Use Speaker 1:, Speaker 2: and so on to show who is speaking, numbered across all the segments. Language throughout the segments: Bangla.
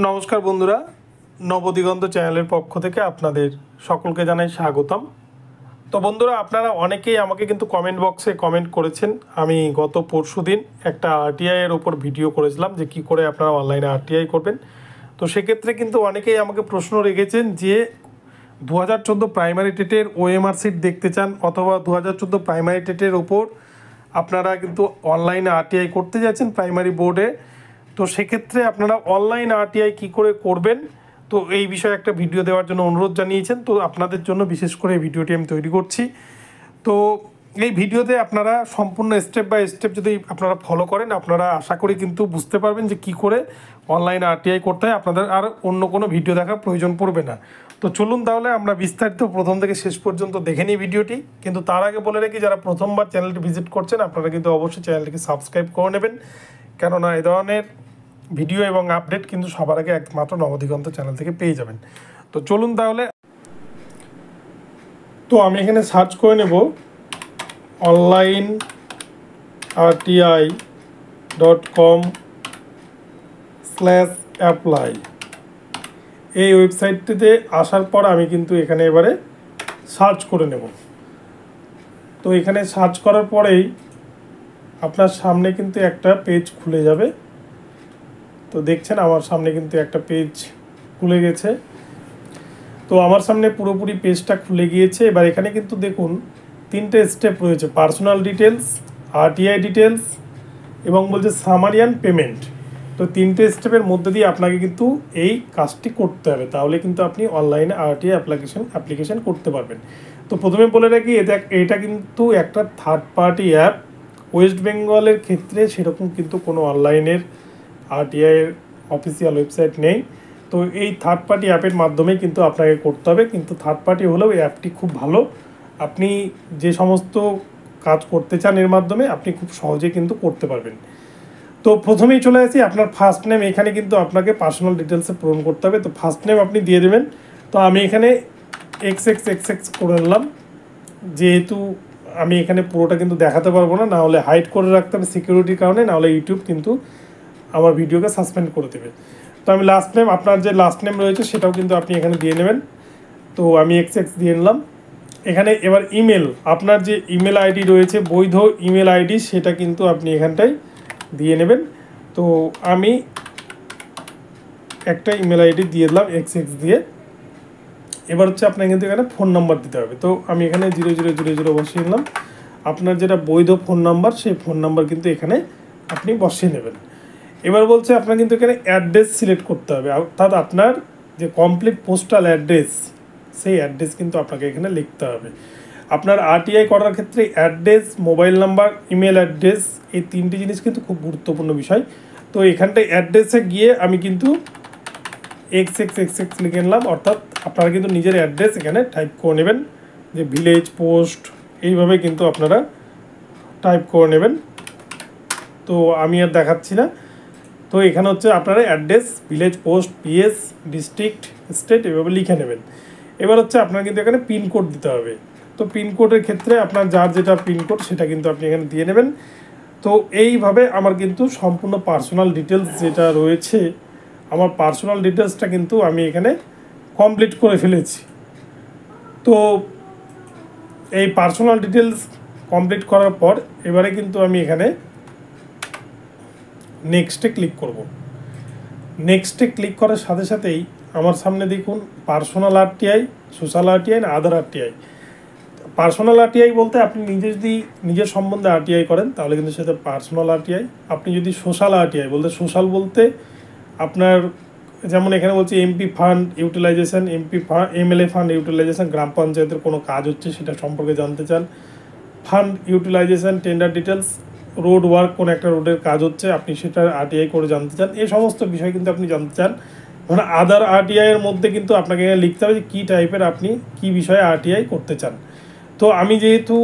Speaker 1: নমস্কার বন্ধুরা, নবদিগন্ত চ্যানেলের পক্ষ থেকে আপনাদের সকলকে জানাই স্বাগতম। তো বন্ধুরা, আপনারা অনেকেই আমাকে কিন্তু কমেন্ট বক্সে কমেন্ট করেছেন। আমি গত পরশুদিন একটা আরটিআই এর উপর ভিডিও করেছিলাম যে কি করে আপনারা অনলাইনে আরটিআই করবেন। তো সেক্ষেত্রে কিন্তু অনেকেই আমাকে প্রশ্ন রেখেছেন যে 2014 প্রাইমারি টেটের ওএমআর সিট দেখতে চান, অথবা 2014 প্রাইমারি টেটের ওপর আপনারা কিন্তু অনলাইনে আরটিআই করতে যাচ্ছেন প্রাইমারি বোর্ডে। তো সেক্ষেত্রে আপনারা অনলাইন আরটিআই কী করে করবেন, তো এই বিষয়ে একটা ভিডিও দেওয়ার জন্য অনুরোধ জানিয়েছেন। তো আপনাদের জন্য বিশেষ করে এই ভিডিওটি আমি তৈরি করছি। তো এই ভিডিওতে আপনারা সম্পূর্ণ স্টেপ বাই স্টেপ যদি আপনারা ফলো করেন, আপনারা আশা করি কিন্তু বুঝতে পারবেন যে কী করে অনলাইন আরটিআই করতে হয়। আপনাদের আর অন্য কোনো ভিডিও দেখার প্রয়োজন পড়বে না। তো চলুন তাহলে আমরা বিস্তারিত প্রথম থেকে শেষ পর্যন্ত দেখে নিই ভিডিওটি। কিন্তু তার আগে বলে রাখি, যারা প্রথমবার চ্যানেলটি ভিজিট করছেন আপনারা কিন্তু অবশ্যই চ্যানেলটিকে সাবস্ক্রাইব করে নেবেন, কেননা এই ধরনের ভিডিও এবং আপডেট কিন্তু সবার আগে একমাত্র নবদিগন্ত চ্যানেল থেকে পেয়ে যাবেন। তো চলুন তাহলে। তো আমি এখানে সার্চ করে নেব onlineRTI.com/apply। এই ওয়েবসাইটটিতে আসার পর আমি কিন্তু এখানে এবারে সার্চ করে নেব। তো এখানে সার্চ করার পরেই আপনার সামনে কিন্তু একটা পেজ খুলে যাবে। তো দেখছেন আমার সামনে কিন্তু একটা পেজ খুলে গেছে। তো আমার সামনে পুরোপুরি পেজটা খুলে গিয়েছে। এবার এখানে কিন্তু দেখুন তিনটে স্টেপ রয়েছে: পার্সোনাল ডিটেলস, আরটিআই ডিটেলস এবং বলছে সামারি অ্যান্ড পেমেন্ট। তো তিনটে স্টেপের মধ্যে দিয়ে আপনাকে কিন্তু এই কাজটি করতে হবে, তাহলে কিন্তু আপনি অনলাইনে আরটিআই অ্যাপ্লিকেশন করতে পারবেন। তো প্রথমে বলে রাখি, এটা কিন্তু একটা থার্ড পার্টি অ্যাপ। ওয়েস্ট বেঙ্গলের ক্ষেত্রে সেরকম কিন্তু কোনো অনলাইনের আরটিআইয়ের অফিসিয়াল ওয়েবসাইট নেই। তো এই থার্ড পার্টি অ্যাপের মাধ্যমেই কিন্তু আপনাকে করতে হবে। কিন্তু থার্ড পার্টি হলেও এই অ্যাপটি খুব ভালো। আপনি যে সমস্ত কাজ করতে চান এর মাধ্যমে আপনি খুব সহজে কিন্তু করতে পারবেন। তো প্রথমেই চলে আসি, আপনার ফার্স্ট নেম এখানে কিন্তু আপনাকে পার্সোনাল ডিটেলসে পূরণ করতে হবে। তো ফার্স্ট নেম আপনি দিয়ে দেবেন। তো আমি এখানে XX করে নিলাম, যেহেতু আমি এখানে পুরোটা কিন্তু দেখাতে পারবো না, নাহলে হাইড করে রাখতে হবে সিকিউরিটির কারণে, নাহলে ইউটিউব কিন্তু আমার ভিডিওকে সাসপেন্ড করে দেবে। তো আমি লাস্ট নেম, আপনার যে লাস্ট নেম রয়েছে সেটাও কিন্তু আপনি এখানে দিয়ে নেবেন। তো আমি XX দিয়ে নিলাম। এখানে এবার ইমেল, আপনার যে ইমেল আইডি রয়েছে বৈধ ইমেল আইডি, সেটা কিন্তু আপনি এখানটায় দিয়ে নেবেন। তো আমি একটা ইমেল আইডি দিয়ে দিলাম XX দিয়ে। এবার হচ্ছে আপনার কিন্তু এখানে ফোন নাম্বার দিতে হবে। তো আমি এখানে 0000 বসিয়ে নিলাম। আপনার যেটা বৈধ ফোন নাম্বার সেই ফোন নাম্বার কিন্তু এখানে আপনি বসিয়ে নেবেন। এবার বলছে আপনার কিন্তু এখানে অ্যাড্রেস সিলেক্ট করতে হবে, অর্থাৎ আপনার যে কমপ্লিট পোস্টাল অ্যাড্রেস সেই অ্যাড্রেস কিন্তু আপনাকে এখানে লিখতে হবে। আপনার আরটিআই করার ক্ষেত্রে address, mobile number, email address, এই তিনটি জিনিস কিন্তু খুব গুরুত্বপূর্ণ বিষয়। তো এখানটায় অ্যাড্রেসে গিয়ে আমি কিন্তু XX লিখে নিলাম, অর্থাৎ আপনারা কিন্তু নিজের অ্যাড্রেস এখানে টাইপ করে নেবেন, যে ভিলেজ, পোস্ট, এইভাবে কিন্তু আপনারা টাইপ করে নেবেন। তো আমি আর দেখাচ্ছি না। তো এখানে হচ্ছে আপনারা address, village, post, PS, district, state এভাবে লিখে নেবেন। এবার হচ্ছে আপনার কিন্তু এখানে পিনকোড দিতে হবে। তো পিনকোডের ক্ষেত্রে আপনার যার যেটা পিনকোড সেটা কিন্তু আপনি এখানে দিয়ে নেবেন। তো এইভাবে আমার কিন্তু সম্পূর্ণ পার্সোনাল ডিটেলস যেটা রয়েছে, আমার পার্সোনাল ডিটেলসটা কিন্তু আমি এখানে কমপ্লিট করে ফেলেছি। তো এই পার্সোনাল ডিটেলস কমপ্লিট করার পর এবারে কিন্তু আমি এখানে নেক্সটে ক্লিক করব। নেক্সটে ক্লিক করার সাথে সাথেই আমার সামনে দেখুন পার্সোনাল আরটিআই, সোশ্যাল আরটিআই না আদার আরটিআই। পার্সোনাল আরটিআই বলতে আপনি নিজে যদি নিজের সম্বন্ধে আরটিআই করেন তাহলে কিন্তু সেটা পার্সোনাল আরটিআই। আপনি যদি সোশ্যাল আরটিআই বলতে, সোশ্যাল বলতে আপনার যেমন এখানে বলছে MP fund utilization, MLA fund utilization, গ্রাম পঞ্চায়েতের কোনো কাজ হচ্ছে সেটা সম্পর্কে জানতে চান। Fund utilization, tender details, road work, কোনো একটা রোডের কাজ হচ্ছে আপনি সেটা আরটিআই করে জানতে চান, এই সমস্ত বিষয় কিন্তু আপনি জানতে চান। মানে আদার আরটিআই এর মধ্যে কিন্তু আপনাকে লিখতে হবে যে কী টাইপের আপনি কী বিষয়ে আরটিআই করতে চান। তো আমি যেহেতু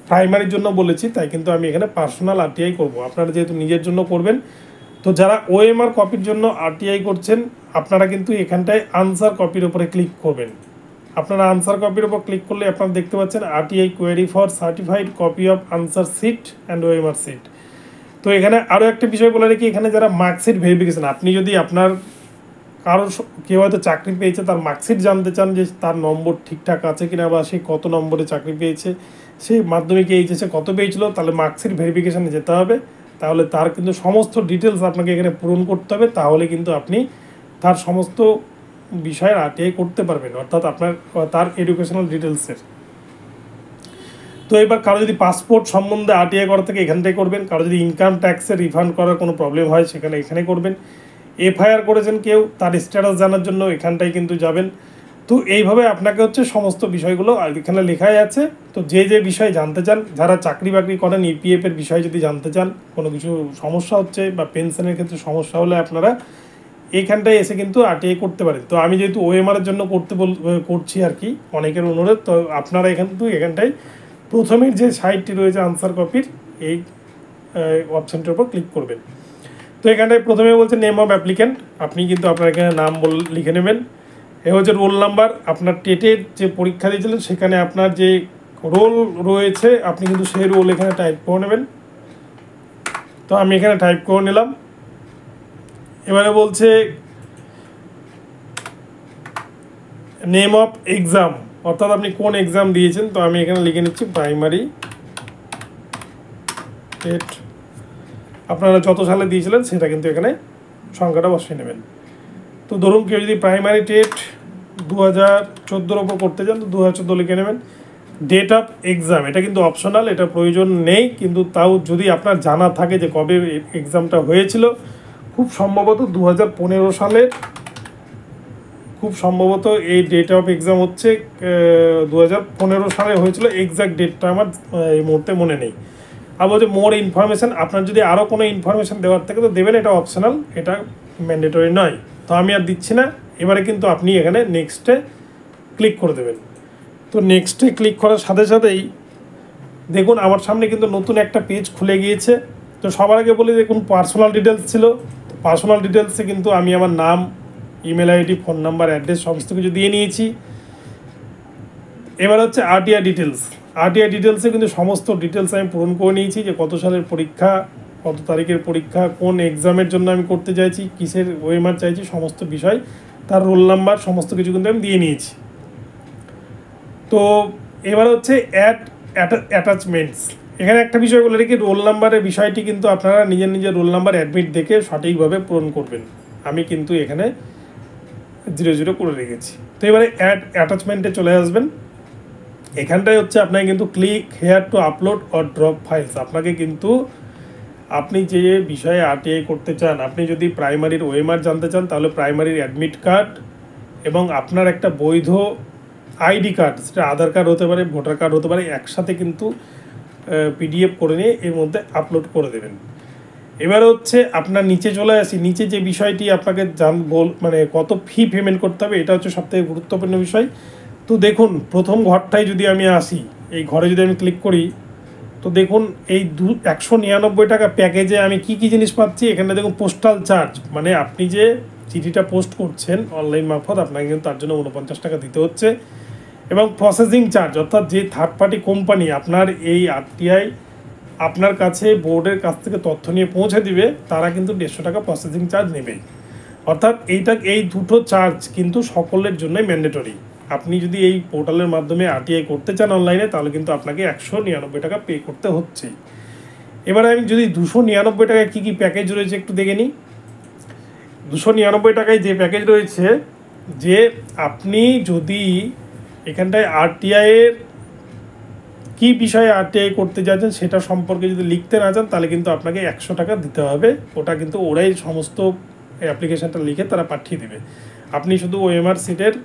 Speaker 1: প্রাইমারির জন্য বলেছি তাই কিন্তু আমি এখানে পার্সোনাল আরটিআই করব। আপনারা যেহেতু নিজের জন্য করবেন, তো যারা ওএমআর কপির জন্য আরটিআই করছেন আপনারা কিন্তু এখানটায় আনসার কপির উপরে ক্লিক করবেন। আপনারা আনসার কপির উপর ক্লিক করলে আপনারা দেখতে পাচ্ছেন RTI query for certified copy of answer sheet and OMR sheet. তো এখানে আরও একটা বিষয় বলে রাখি, এখানে যারা মার্কশিট ভেরিফিকেশান, আপনি যদি আপনার কারো কেউ হয়তো চাকরি পেয়েছে, তার মার্কশিট জানতে চান যে তার নম্বর ঠিকঠাক আছে কিনা, বা সে কত নম্বরে চাকরি পেয়েছে, সে মাধ্যমিক এইচএসে কত পেয়েছিল, তাহলে মার্কশিট ভেরিফিকেশানে যেতে হবে। তাহলে তার কিন্তু সমস্ত ডিটেলস আপনাকে এখানে পূরণ করতে হবে, তাহলে কিন্তু আপনি তার সমস্ত বিষয়ের আরটিআই করতে পারবেন, অর্থাৎ তার এডুকেশনাল ডিটেলসের। তো এবার কারো যদি পাসপোর্ট সম্বন্ধে আরটিআই করা থাকে এখানটাই করবেন, কারো যদি ইনকাম ট্যাক্সের রিফান্ড করার কোনো প্রবলেম হয় এখানে করবেন, এফআইআর করেছেন কেউ, তার স্ট্যাটাস জানার জন্য এখানটায় কিন্তু যাবেন। তো এইভাবে আপনাকে হচ্ছে সমস্ত বিষয়গুলো এখানে লেখাই আছে। তো যে বিষয় জানতে চান, যারা চাকরি বাকরি করেন, ইপিএফের বিষয় যদি জানতে চান, কোনো কিছু সমস্যা হচ্ছে বা পেনশনের ক্ষেত্রে সমস্যা হলে আপনারা এইখানটায় এসে কিন্তু আরটিআই করতে পারেন। তো আমি যেহেতু ওএমআরের জন্য করছি আর কি, অনেকের অনুরোধ, তো আপনারা এখানটায় প্রথমের যে সাইটটি রয়েছে আনসার কপির, এই অপশানটির উপর ক্লিক করবেন। তো এখানটায় প্রথমে বলছে নেম অফ অ্যাপ্লিক্যান্ট, আপনি কিন্তু আপনার এখানে নাম লিখে নেবেন। এ হচ্ছে রোল নাম্বার, আপনার টেটের যে পরীক্ষা দিয়েছিলেন সেখানে আপনার যে রোল রয়েছে আপনি কিন্তু সেই রোল এখানে টাইপ করে নেবেন। তো আমি এখানে টাইপ করে নিলাম। এবারে বলছে নেম অফ এক্সাম, অর্থাৎ আপনি কোন এক্সাম দিয়েছেন। তো আমি এখানে লিখে নিচ্ছি প্রাইমারি টেট, আপনারা যত সালে দিয়েছিলেন সেটা কিন্তু এখানে সংখ্যাটা বসিয়ে নেবেন। তো ধরুন কেউ যদি প্রাইমারি টেট 2014 ওপর করতে চান তো 2014 লিখে নেবেন। ডেট অফ এক্সাম, এটা কিন্তু অপশনাল, এটা প্রয়োজন নেই, কিন্তু তাও যদি আপনার জানা থাকে যে কবে এক্সামটা হয়েছিল, খুব সম্ভবত 2015 সালের, খুব সম্ভবত এই ডেট অফ এক্সাম হচ্ছে 2015 সালে হয়েছিল, এক্সাক্ট ডেটটা আমার এই মুহূর্তে মনে নেই। আর বলছে মোর ইনফরমেশান, আপনার যদি আরও কোনো ইনফরমেশান দেওয়ার থাকে তো দেবেন, এটা অপশনাল, এটা ম্যান্ডেটরি নয়। তো আমি আর দিচ্ছি না। এবারে কিন্তু আপনি এখানে নেক্সটে ক্লিক করে দেবেন। তো নেক্সটে ক্লিক করার সাথে সাথেই দেখুন আমার সামনে কিন্তু নতুন একটা পেজ খুলে গিয়েছে। তো সবার আগে বলি, দেখুন পার্সোনাল ডিটেলস ছিল, তো পার্সোনাল ডিটেলসে কিন্তু আমি আমার নাম, email ID, phone number, address সমস্ত কিছু দিয়ে নিয়েছি। এবার হচ্ছে আরটিআই ডিটেলস, আরটিআই ডিটেলসে কিন্তু সমস্ত ডিটেলস আমি পূরণ করে নিয়েছি, যে কত সালের পরীক্ষা, কত তারিখের পরীক্ষা, কোন এক্সামের জন্য আমি করতে চাইছি, কিসের ওএমআর চাইছি, সমস্ত বিষয়, তার রোল নাম্বার, সমস্ত কিছু কিন্তু আমি দিয়ে নিয়েছি। তো এবার হচ্ছে অ্যাটাচমেন্টস, এখানে একটা বিষয় বলে রেখে, রোল নাম্বারের বিষয়টি কিন্তু আপনারা নিজের রোল নাম্বার অ্যাডমিট দেখে সঠিকভাবে পূরণ করবেন। আমি কিন্তু এখানে 00 করে রেখেছি। তো এবারে অ্যাটাচমেন্টে চলে আসবেন। এখানটায় হচ্ছে আপনাকে কিন্তু click here two upload or drop files, আপনাকে কিন্তু আপনি যে বিষয়ে আরটিআই করতে চান, আপনি যদি প্রাইমারির ওএমআর জানতে চান তাহলে প্রাইমারির অ্যাডমিট কার্ড এবং আপনার একটা বৈধ আইডি কার্ড, সেটা আধার কার্ড হতে পারে, ভোটার কার্ড হতে পারে, একসাথে কিন্তু পিডিএফ করে নিয়ে এর মধ্যে আপলোড করে দেবেন। এবার হচ্ছে আপনার নিচে চলে আসি, নিচে যে বিষয়টি আপনাকে মানে কত ফি পেমেন্ট করতে হবে, এটা হচ্ছে সবথেকে গুরুত্বপূর্ণ বিষয়। তো দেখুন প্রথম ঘরটায় যদি আমি আসি, এই ঘরে যদি আমি ক্লিক করি, তো দেখুন এই 199 টাকা প্যাকেজে আমি কি জিনিস পাচ্ছি। এখানে দেখুন পোস্টাল চার্জ, মানে আপনি যে চিঠিটা পোস্ট করছেন অনলাইন মারফত, আপনাকে কিন্তু তার জন্য 49 টাকা দিতে হচ্ছে। এবং প্রসেসিং চার্জ, অর্থাৎ যে থার্ড পার্টি কোম্পানি আপনার এই আরটিআই আপনার কাছে বোর্ডের কাছ থেকে তথ্য নিয়ে পৌঁছে দিবে, তারা কিন্তু 150 টাকা প্রসেসিং চার্জ নেবে। অর্থাৎ এই দুটো চার্জ কিন্তু সকলের জন্যই ম্যান্ডেটরি। আপনি যদি এই পোর্টালের মাধ্যমে আরটিআই করতে চান অনলাইনে, তাহলে কিন্তু আপনাকে 199 টাকা পে করতে হচ্ছে। এবার আমি যদি 299 টাকায় কী প্যাকেজ রয়েছে একটু দেখে নিই। 299 টাকায় যে প্যাকেজ রয়েছে, যে আপনি যদি এখানটায় আরটিআইয়ের কী বিষয়ে আরটিআই করতে যাচ্ছেন সেটা সম্পর্কে যদি লিখতে না চান, তাহলে কিন্তু আপনাকে 100 টাকা দিতে হবে। ওটা কিন্তু ওরাই সমস্ত অ্যাপ্লিকেশানটা লিখে তারা পাঠিয়ে দেবে। আপনি শুধু ওএমআর সিটের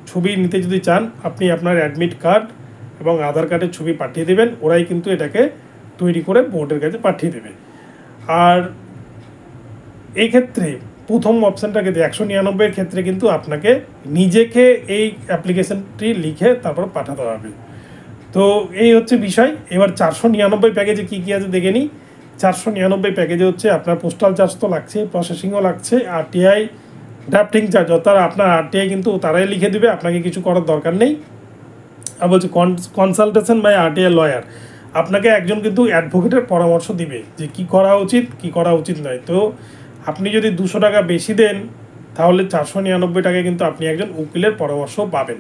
Speaker 1: ছবি নিতে যদি চান, আপনি আপনার অ্যাডমিট কার্ড এবং আধার কার্ডের ছবি পাঠিয়ে দেবেন, ওরাই কিন্তু এটাকে তৈরি করে বোর্ডের কাছে পাঠিয়ে দেবে। আর এই ক্ষেত্রে প্রথম অপশানটাকে 199-এর ক্ষেত্রে কিন্তু আপনাকে নিজেকে এই অ্যাপ্লিকেশানটি লিখে তারপর পাঠাতে হবে। তো এই হচ্ছে বিষয়। এবার 499 প্যাকেজে কী আছে দেখে নিই। 499 প্যাকেজে হচ্ছে আপনার পোস্টাল চার্জ তো লাগছে, প্রসেসিংও লাগছে, আরটিআই ড্রাফটিং চার্জ, অর্থাৎ আপনার আরটিআই কিন্তু তারাই লিখে দেবে, আপনাকে কিছু করার দরকার নেই। আর বলছে কনসালটেশন বাই আরটিআই লয়ার, আপনাকে একজন কিন্তু অ্যাডভোকেটের পরামর্শ দিবে যে কী করা উচিত কী করা উচিত নয়। তো আপনি যদি 200 টাকা বেশি দেন, তাহলে 499 টাকায় কিন্তু আপনি একজন উকিলের পরামর্শ পাবেন।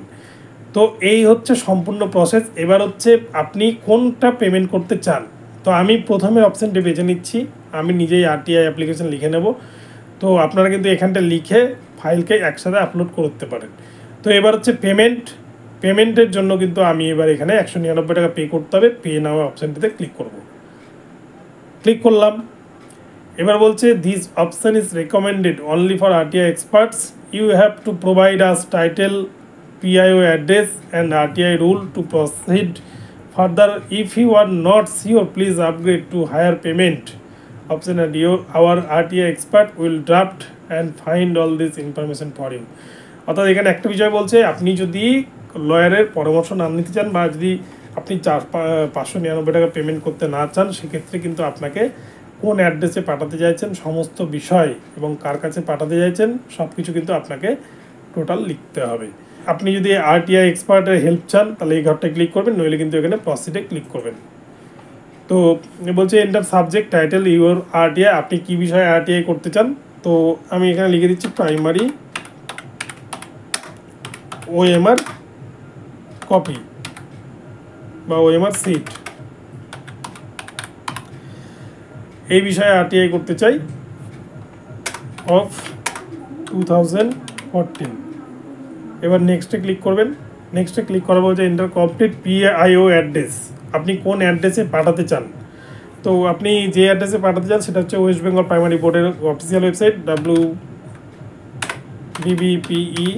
Speaker 1: তো এই হচ্ছে সম্পূর্ণ প্রসেস। এবার হচ্ছে আপনি কোনটা পেমেন্ট করতে চান। তো আমি প্রথমে অপশানটি বেছে নিচ্ছি, আমি নিজেই আরটিআই অ্যাপ্লিকেশন লিখে নেব। তো আপনারা কিন্তু এখানটা লিখে ফাইলকে একসাথে আপলোড করতে পারেন। তো এবার হচ্ছে পেমেন্টের জন্য কিন্তু আমি এবার এখানে 199 টাকা পে করতে হবে। পে নাও অপশানটিতে ক্লিক করব, ক্লিক করলাম। এবার বলছে this option is recommended only for RTI experts, you have to provide us title, PIO address and RTI rule to proceed further. If you are not sure, please upgrade to higher payment option and our RTI expert will draft and find all this information for you. অর্থাৎ এখানে একটা বিষয় বলছে, আপনি যদি লয়ারের পরামর্শ না নিতে চান বা যদি আপনি 599 টাকা পেমেন্ট করতে না চান, সেক্ষেত্রে কিন্তু আপনাকে কোন অ্যাড্রেসে পাঠাতে চাইছেন, সমস্ত বিষয় এবং কার কাছে পাঠাতে চাইছেন সব কিছু কিন্তু আপনাকে টোটাল লিখতে হবে। আপনি যদি আরটিআই এক্সপার্টের হেল্প চান তাহলে এই ঘরটা ক্লিক করবেন, নইলে কিন্তু এখানে প্রসিডে ক্লিক করবেন। তো বলছে enter subject title your RTI, আপনি কী বিষয়ে আরটিআই করতে চান। তো আমি এখানে লিখে দিচ্ছি প্রাইমারি OMR কপি বা OMR সিট, এই বিষয়ে আরটিআই করতে চাই অফ 2014। এবার নেক্সটে ক্লিক করবেন। নেক্সটে ক্লিক করা বলছে এন্টার কমপ্লিট PIO অ্যাড্রেস, আপনি কোন অ্যাড্রেসে পাঠাতে চান। তো আপনি যে অ্যাড্রেসে পাঠাতে চান সেটা হচ্ছে ওয়েস্ট বেঙ্গল প্রাইমারি বোর্ডের অফিসিয়াল ওয়েবসাইট WBBPE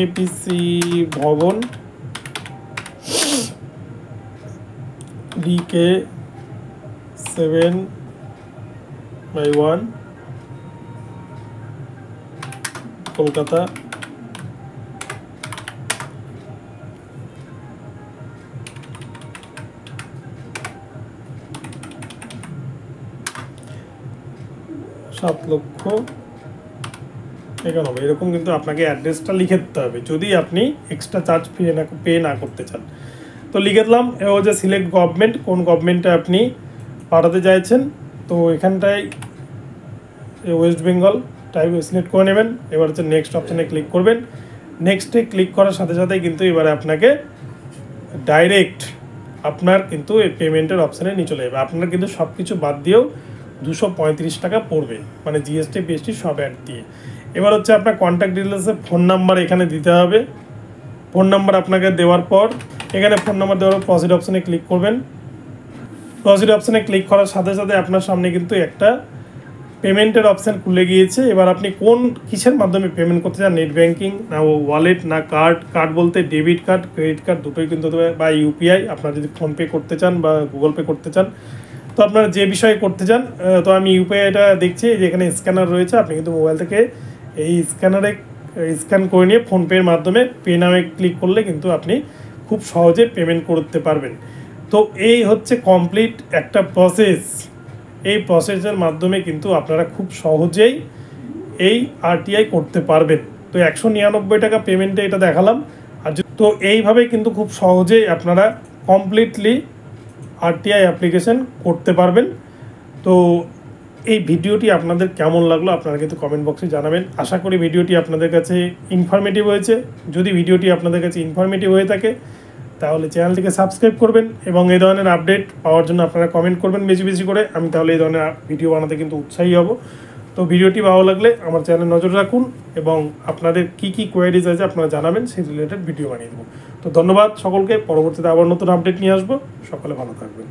Speaker 1: APC ভবন DK 7/1 কলকাতা। $7,91,000 এরকম কিন্তু আপনাকে অ্যাড্রেসটা লিখে দিতে হবে যদি আপনি এক্সট্রা চার্জ পে না করতে চান। তো লিখে দিলাম। এবার হচ্ছে সিলেক্ট গভর্নমেন্ট, কোন গভর্নমেন্টে আপনি পাঠাতে চাইছেন। তো এখানটায় ওয়েস্ট বেঙ্গল টাইপ সিলেক্ট করে নেবেন। এবার হচ্ছে নেক্সট অপশানে ক্লিক করবেন। নেক্সটে ক্লিক করার সাথে সাথে কিন্তু এবারে আপনাকে ডাইরেক্ট আপনার কিন্তু এই পেমেন্টের অপশানে নিয়ে চলে যাবে। আপনার কিন্তু সব কিছু বাদ দিয়েও 235 টাকা পড়বে, মানে GST PST সব অ্যাড দিয়ে। এবার হচ্ছে আপনার কন্ট্যাক্ট ডিটেলসে ফোন নাম্বার এখানে দিতে হবে। ফোন নাম্বার আপনাকে দেওয়ার পর এখানে ফোন নাম্বার দেওয়ার পর প্রসিড অপশানে ক্লিক করবেন। প্রসিড অপশানে ক্লিক করার সাথে সাথে আপনার সামনে কিন্তু একটা পেমেন্টের অপশান খুলে গিয়েছে। এবার আপনি কোন কিসের মাধ্যমে পেমেন্ট করতে চান, নেট ব্যাঙ্কিং না ওয়ালেট না কার্ড বলতে ডেবিট কার্ড ক্রেডিট কার্ড দুটোই কিন্তু হতে পারে, বা UPI আপনার যদি ফোনপে করতে চান বা গুগল পে করতে চান। তো আপনারা যে বিষয়ে করতে চান, তো আমি UPIটা দেখছি যেখানে স্ক্যানার রয়েছে, আপনি কিন্তু মোবাইল থেকে এই স্ক্যানারে স্ক্যান করে নিয়ে ফোনপের মাধ্যমে পে নামে ক্লিক করলে কিন্তু আপনি খুব সহজে পেমেন্ট করতে পারবেন। তো এই হচ্ছে কমপ্লিট একটা প্রসেস। এই প্রসেসের মাধ্যমে কিন্তু আপনারা খুব সহজেই এই আরটিআই করতে পারবেন। তো 199 টাকা পেমেন্টে এটা দেখালাম। আর তো এইভাবে কিন্তু খুব সহজেই আপনারা কমপ্লিটলি আরটিআই অ্যাপ্লিকেশন করতে পারবেন। তো এই ভিডিওটি আপনাদের কেমন লাগলো আপনারা কিন্তু কমেন্ট বক্সে জানাবেন। আশা করি ভিডিওটি আপনাদের কাছে ইনফরমেটিভ হয়েছে। যদি ভিডিওটি আপনাদের কাছে ইনফরমেটিভ হয়ে থাকে তাহলে চ্যানেলটিকে সাবস্ক্রাইব করবেন এবং এই ধরনের আপডেট পাওয়ার জন্য আপনারা কমেন্ট করবেন বেশি বেশি করে। আমি তাহলে এই ধরনের ভিডিও বানাতে কিন্তু উৎসাহী হব। তো ভিডিওটি ভালো লাগলে আমার চ্যানেলে নজর রাখুন এবং আপনাদের কি কোয়ারিজ আছে আপনারা জানাবেন, সেই রিলেটেড ভিডিও বানিয়ে দেবো। তো ধন্যবাদ সকলকে। পরবর্তীতে আবার নতুন আপডেট নিয়ে আসবো। সকলে ভালো থাকবেন।